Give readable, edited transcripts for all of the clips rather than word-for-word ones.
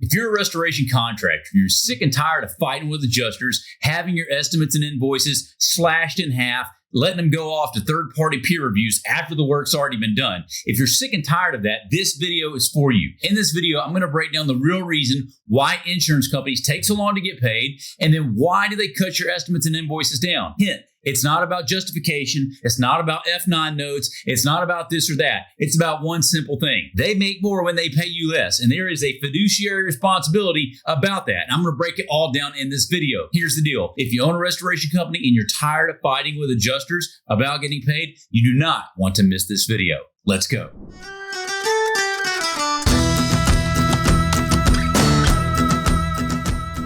If you're a restoration contractor, you're sick and tired of fighting with adjusters, having your estimates and invoices slashed in half, letting them go off to third-party peer reviews after the work's already been done. If you're sick and tired of that, this video is for you. In this video, I'm going to break down the real reason why insurance companies take so long to get paid, and then why do they cut your estimates and invoices down. Hint, it's not about justification. It's not about F9 notes. It's not about this or that. It's about one simple thing. They make more when they pay you less, and there is a fiduciary responsibility about that. And I'm going to break it all down in this video. Here's the deal. If you own a restoration company and you're tired of fighting with adjusters about getting paid, you do not want to miss this video. Let's go.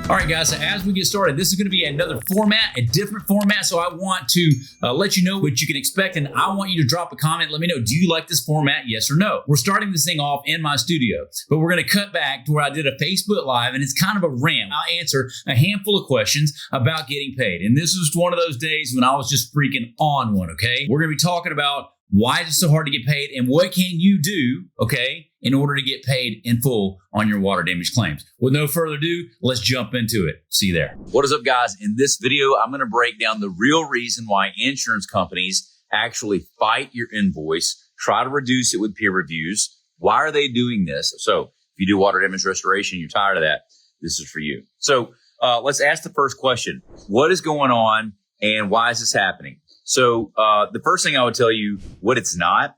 All right, guys, so as we get started, this is going to be another format, a different format. So I want to let you know what you can expect, and I want you to drop a comment. Let me know, do you like this format, yes or no? We're starting this thing off in my studio, but we're going to cut back to where I did a Facebook Live, and it's kind of a rant. I'll answer a handful of questions about getting paid. And this was one of those days when I was just freaking on one, okay? We're going to be talking about why it's so hard to get paid and what can you do, okay, in order to get paid in full on your water damage claims. With no further ado, let's jump into it. See you there. What is up, guys? In this video, I'm going to break down the real reason why insurance companies actually fight your invoice, try to reduce it with peer reviews. Why are they doing this? So if you do water damage restoration, you're tired of that, this is for you. So let's ask the first question. What is going on and why is this happening? So the first thing I would tell you, what it's not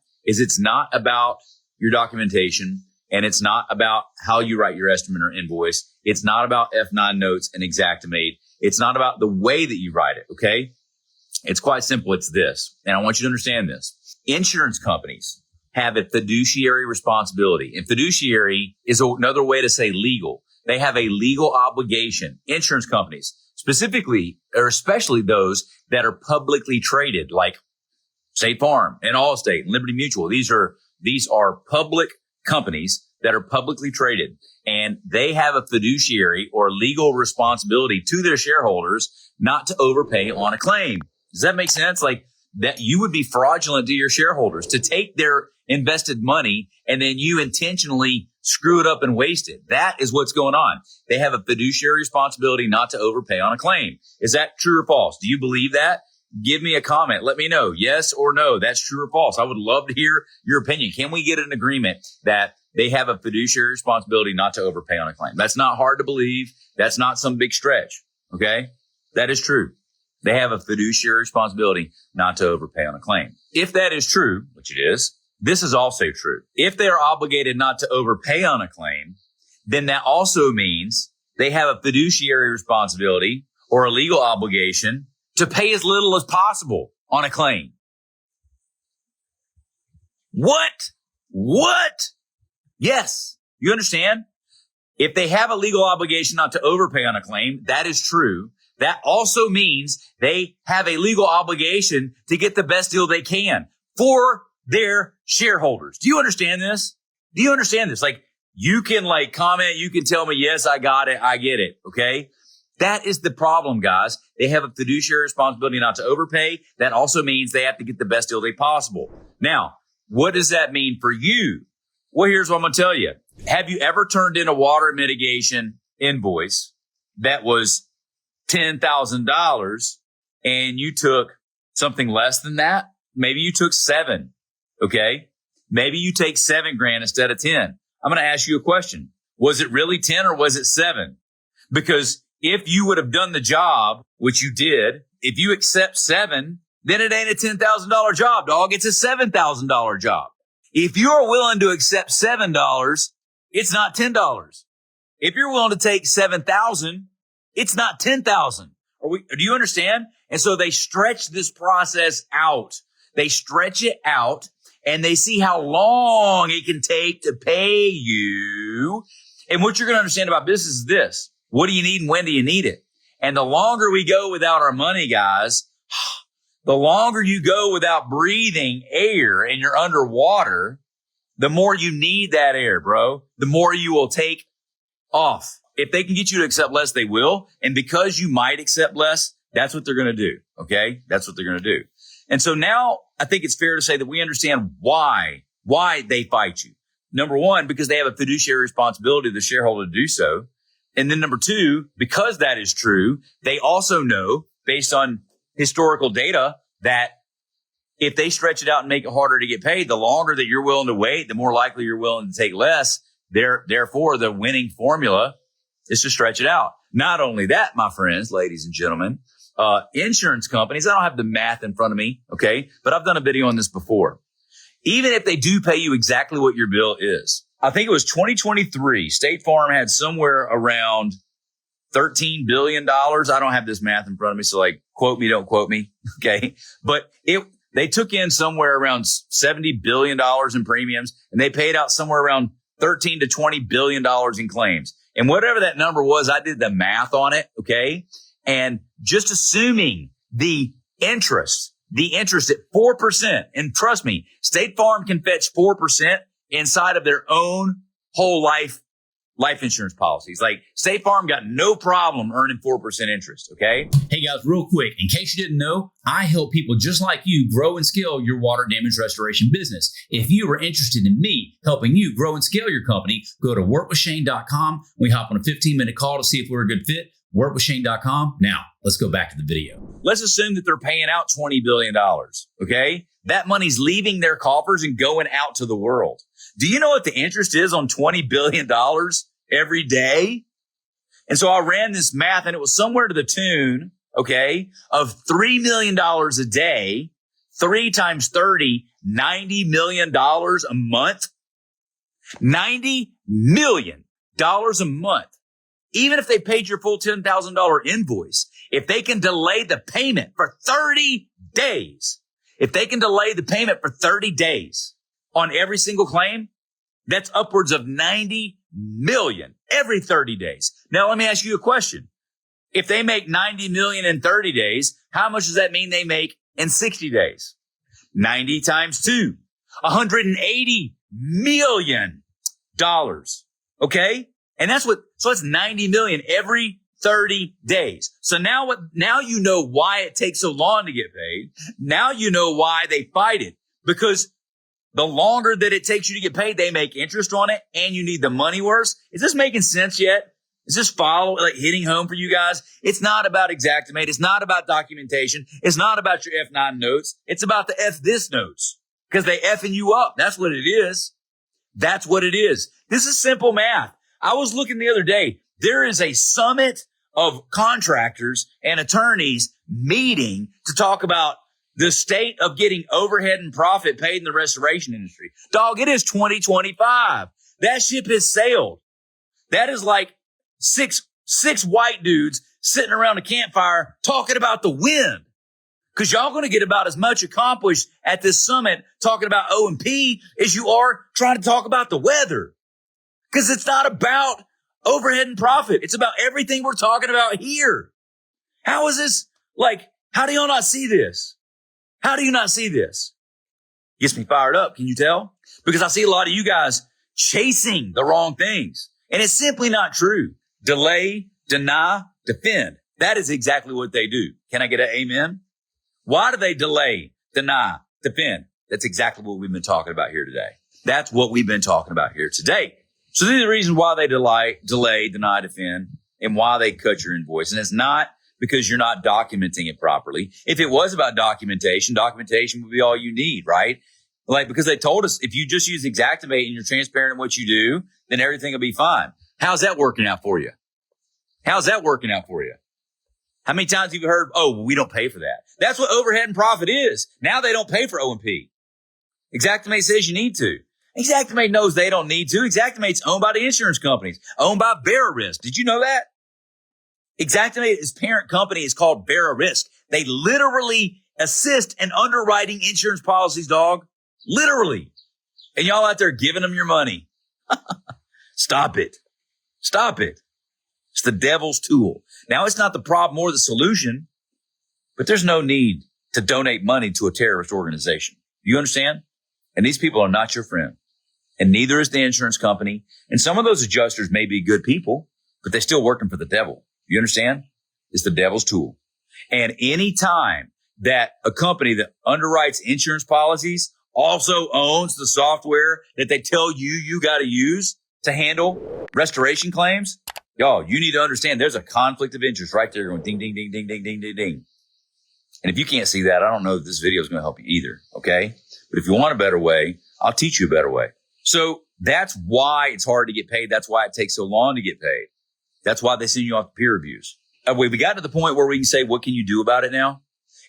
about your documentation, and it's not about how you write your estimate or invoice. It's not about F9 notes and Xactimate. It's not about the way that you write it, okay? It's quite simple. It's this, and I want you to understand this. Insurance companies have a fiduciary responsibility, and fiduciary is another way to say legal. They have a legal obligation, insurance companies, specifically or especially those that are publicly traded, like State Farm and Allstate and Liberty Mutual. These are public companies that are publicly traded, and they have a fiduciary or legal responsibility to their shareholders not to overpay on a claim. Does that make sense? Like that you would be fraudulent to your shareholders to take their invested money and then you intentionally screw it up and waste it. That is what's going on. They have a fiduciary responsibility not to overpay on a claim. Is that true or false? Do you believe that? Give me a comment. Let me know. Yes or no. That's true or false. I would love to hear your opinion. Can we get an agreement that they have a fiduciary responsibility not to overpay on a claim? That's not hard to believe. That's not some big stretch. Okay. That is true. They have a fiduciary responsibility not to overpay on a claim. If that is true, which it is, this is also true. If they are obligated not to overpay on a claim, then that also means they have a fiduciary responsibility or a legal obligation to pay as little as possible on a claim. What? Yes. You understand? If they have a legal obligation not to overpay on a claim, that is true. That also means they have a legal obligation to get the best deal they can for their shareholders. Do you understand this? Do you understand this? Like, you can comment, you can tell me, yes, I got it, I get it, okay? That is the problem, guys. They have a fiduciary responsibility not to overpay. That also means they have to get the best deal they possible. Now, what does that mean for you? Well, here's what I'm going to tell you. Have you ever turned in a water mitigation invoice that was $10,000 and you took something less than that? Maybe you took 7, okay? Maybe you take $7,000 instead of 10. I'm going to ask you a question. Was it really 10 or was it 7? Because if you would have done the job, which you did, if you accept 7, then it ain't a $10,000 job, dog. It's a $7,000 job. If you're willing to accept $7, it's not $10. If you're willing to take 7,000, it's not 10,000. Do you understand? And so they stretch this process out. They stretch it out and they see how long it can take to pay you. And what you're going to understand about business is this. What do you need and when do you need it? And the longer we go without our money, guys, the longer you go without breathing air and you're underwater, the more you need that air, bro. The more you will take off. If they can get you to accept less, they will. And because you might accept less, that's what they're going to do. Okay? That's what they're going to do. And so now I think it's fair to say that we understand why they fight you. Number one, because they have a fiduciary responsibility to the shareholder to do so. And then number two, because that is true, they also know, based on historical data, that if they stretch it out and make it harder to get paid, the longer that you're willing to wait, the more likely you're willing to take less. Therefore, the winning formula is to stretch it out. Not only that, my friends, ladies and gentlemen, insurance companies, I don't have the math in front of me, okay, but I've done a video on this before. Even if they do pay you exactly what your bill is, I think it was 2023, State Farm had somewhere around $13 billion. I don't have this math in front of me, so like, quote me, don't quote me, okay? But they took in somewhere around $70 billion in premiums, and they paid out somewhere around $13 to $20 billion in claims. And whatever that number was, I did the math on it, okay? And just assuming the interest at 4%, and trust me, State Farm can fetch 4% inside of their own whole life insurance policies. Like State Farm got no problem earning 4% interest. Okay. Hey guys, real quick, in case you didn't know, I help people just like you grow and scale your water damage restoration business. If you are interested in me helping you grow and scale your company, go to workwithshane.com. We hop on a 15-minute call to see if we're a good fit. Workwithshane.com. Now, let's go back to the video. Let's assume that they're paying out $20 billion. Okay. That money's leaving their coffers and going out to the world. Do you know what the interest is on $20 billion every day? And so I ran this math, and it was somewhere to the tune, okay, of $3 million a day, 3 times 30, $90 million a month. $90 million a month. Even if they paid your full $10,000 invoice, if they can delay the payment for 30 days, on every single claim, that's upwards of $90 million every 30 days. Now, let me ask you a question. If they make $90 million in 30 days, how much does that mean they make in 60 days? 90 times 2, $180 million. Okay? And so it's 90 million every 30 days. So now you know why it takes so long to get paid. Now you know why they fight it, because the longer that it takes you to get paid, they make interest on it, and you need the money worse. Is this making sense yet? Is this hitting home for you guys? It's not about Xactimate. It's not about documentation. It's not about your F9 notes. It's about the F this notes, because they effing you up. That's what it is. That's what it is. This is simple math. I was looking the other day. There is a summit of contractors and attorneys meeting to talk about the state of getting overhead and profit paid in the restoration industry. Dog, it is 2025. That ship has sailed. That is like six white dudes sitting around a campfire talking about the wind. Because y'all going to get about as much accomplished at this summit talking about O&P as you are trying to talk about the weather. Because it's not about overhead and profit. It's about everything we're talking about here. How is this? How do y'all not see this? How do you not see this? Gets me fired up. Can you tell? Because I see a lot of you guys chasing the wrong things. And it's simply not true. Delay, deny, defend. That is exactly what they do. Can I get an amen? Why do they delay, deny, defend? That's exactly what we've been talking about here today. That's what we've been talking about here today. So these are the reasons why they delay, deny, defend, and why they cut your invoice. And it's not because you're not documenting it properly. If it was about documentation would be all you need, right? Because they told us if you just use Xactimate and you're transparent in what you do, then everything will be fine. How's that working out for you? How's that working out for you? How many times have you heard, oh, well, we don't pay for that? That's what overhead and profit is. Now they don't pay for O&P. Xactimate says you need to. Xactimate knows they don't need to. Xactimate's owned by the insurance companies, owned by Verisk. Did you know that? Xactimate's parent company is called Verisk. They literally assist in underwriting insurance policies, dog. Literally. And y'all out there giving them your money. Stop it. Stop it. It's the devil's tool. Now, it's not the problem or the solution, but there's no need to donate money to a terrorist organization. You understand? And these people are not your friend. And neither is the insurance company. And some of those adjusters may be good people, but they're still working for the devil. You understand? It's the devil's tool. And any time that a company that underwrites insurance policies also owns the software that they tell you got to use to handle restoration claims, y'all, you need to understand there's a conflict of interest right there going ding, ding, ding, ding, ding, ding, ding, ding. And if you can't see that, I don't know if this video is going to help you either, okay? But if you want a better way, I'll teach you a better way. So that's why it's hard to get paid. That's why it takes so long to get paid. That's why they send you off to peer reviews. We got to the point where we can say, what can you do about it now?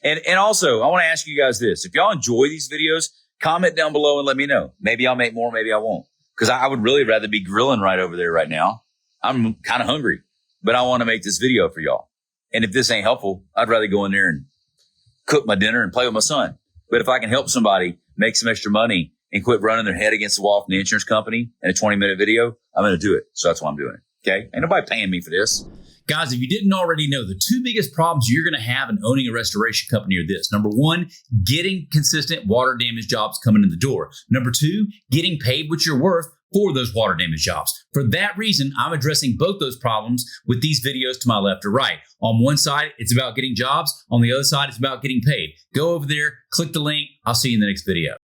And also, I want to ask you guys this. If y'all enjoy these videos, comment down below and let me know. Maybe I'll make more, maybe I won't. Because I would really rather be grilling right over there right now. I'm kind of hungry, but I want to make this video for y'all. And if this ain't helpful, I'd rather go in there and cook my dinner and play with my son. But if I can help somebody make some extra money and quit running their head against the wall from the insurance company in a 20-minute video, I'm going to do it. So that's why I'm doing it. Okay? Ain't nobody paying me for this. Guys, if you didn't already know, the two biggest problems you're going to have in owning a restoration company are this. Number one, getting consistent water damage jobs coming in the door. Number two, getting paid what you're worth for those water damage jobs. For that reason, I'm addressing both those problems with these videos to my left or right. On one side, it's about getting jobs. On the other side, it's about getting paid. Go over there, click the link. I'll see you in the next video.